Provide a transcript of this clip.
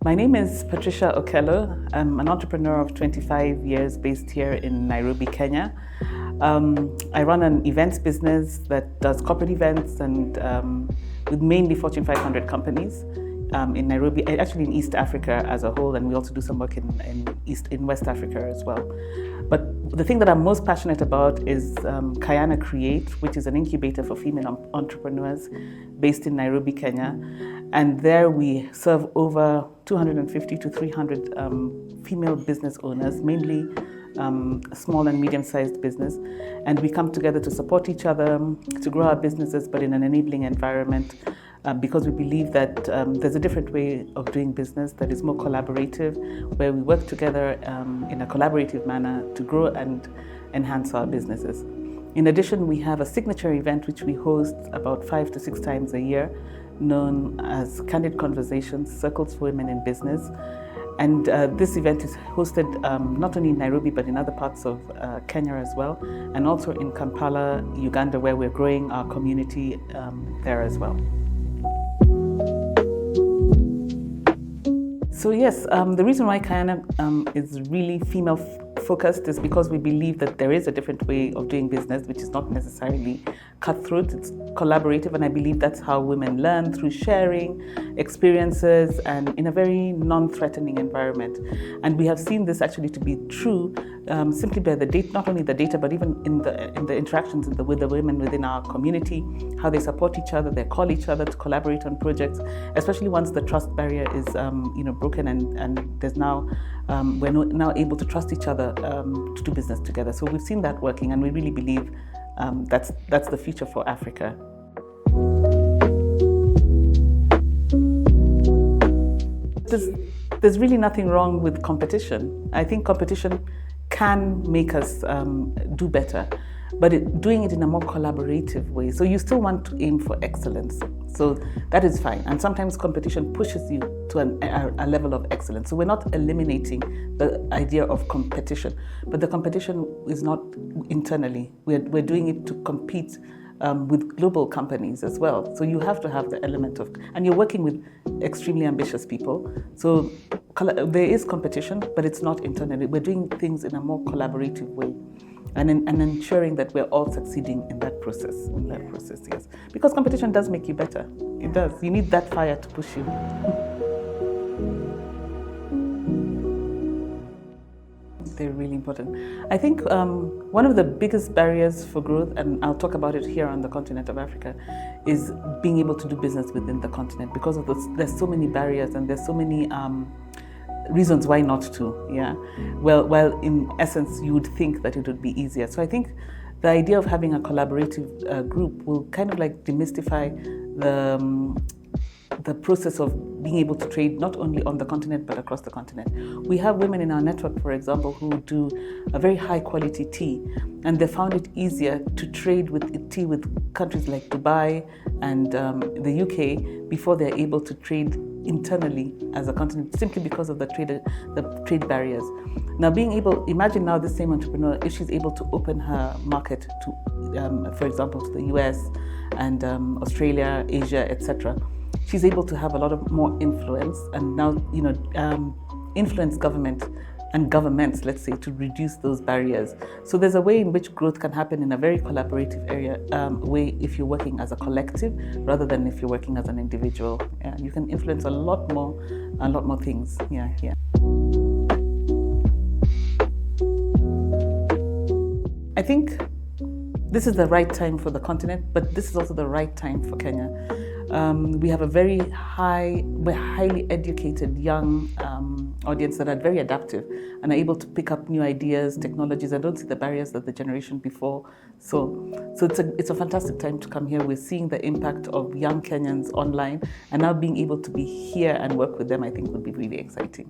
My name is Patricia Okelo. I'm an entrepreneur of 25 years based here in Nairobi, Kenya. I run an events business that does corporate events and with mainly Fortune 500 companies in Nairobi, actually in East Africa as a whole, and we also do some work in West Africa as well. But the thing that I'm most passionate about is Cayana Create, which is an incubator for female entrepreneurs based in Nairobi, Kenya. And there we serve over 250 to 300 female business owners, mainly small and medium-sized business. And we come together to support each other, to grow our businesses, but in an enabling environment, because we believe that there's a different way of doing business that is more collaborative, where we work together in a collaborative manner to grow and enhance our businesses. In addition, we have a signature event which we host about 5 to 6 times a year, known as Candid Conversations, Circles for Women in Business. And this event is hosted not only in Nairobi, but in other parts of Kenya as well, and also in Kampala, Uganda, where we're growing our community there as well. So yes, the reason why Cayana is really female focused is because we believe that there is a different way of doing business, which is not necessarily cutthroat, it's collaborative, and I believe that's how women learn, through sharing experiences and in a very non-threatening environment. And we have seen this actually to be true simply by the data, not only the data, but even in the interactions with the women within our community, how they support each other, they call each other to collaborate on projects, especially once the trust barrier is broken and there's now we're now able to trust each other to do business together. So we've seen that working, and we really believe that's the future for Africa. There's really nothing wrong with competition. I think competition can make us do better, but doing it in a more collaborative way. So you still want to aim for excellence. So that is fine. And sometimes competition pushes you to a level of excellence. So we're not eliminating the idea of competition, but the competition is not internally. We're doing it to compete with global companies as well. So you have to have the element of, and you're working with extremely ambitious people. So there is competition, but it's not internally. We're doing things in a more collaborative way. And ensuring that we're all succeeding in that process. Yes. Because competition does make you better. It does. You need that fire to push you. They're really important. I think one of the biggest barriers for growth, and I'll talk about it here on the continent of Africa, is being able to do business within the continent. Because of there's so many barriers and there's so many reasons why not to, yeah. Well, in essence, you would think that it would be easier. So I think the idea of having a collaborative group will kind of like demystify the process of being able to trade not only on the continent but across the continent. We have women in our network, for example, who do a very high quality tea, and they found it easier to trade with tea with countries like Dubai and the UK before they're able to trade internally as a continent, simply because of the trade barriers. Now, imagine now this same entrepreneur, if she's able to open her market to, for example, to the US and Australia, Asia, etc. She's able to have a lot of more influence, and now influence government and governments, let's say, to reduce those barriers. So there's a way in which growth can happen in a very collaborative way if you're working as a collective rather than if you're working as an individual. Yeah, you can influence a lot more things. Yeah. I think this is the right time for the continent, but this is also the right time for Kenya. We have we're highly educated young audience that are very adaptive and are able to pick up new ideas, technologies. I don't see the barriers that the generation before. So it's a fantastic time to come here. We're seeing the impact of young Kenyans online, and now being able to be here and work with them, I think, would be really exciting.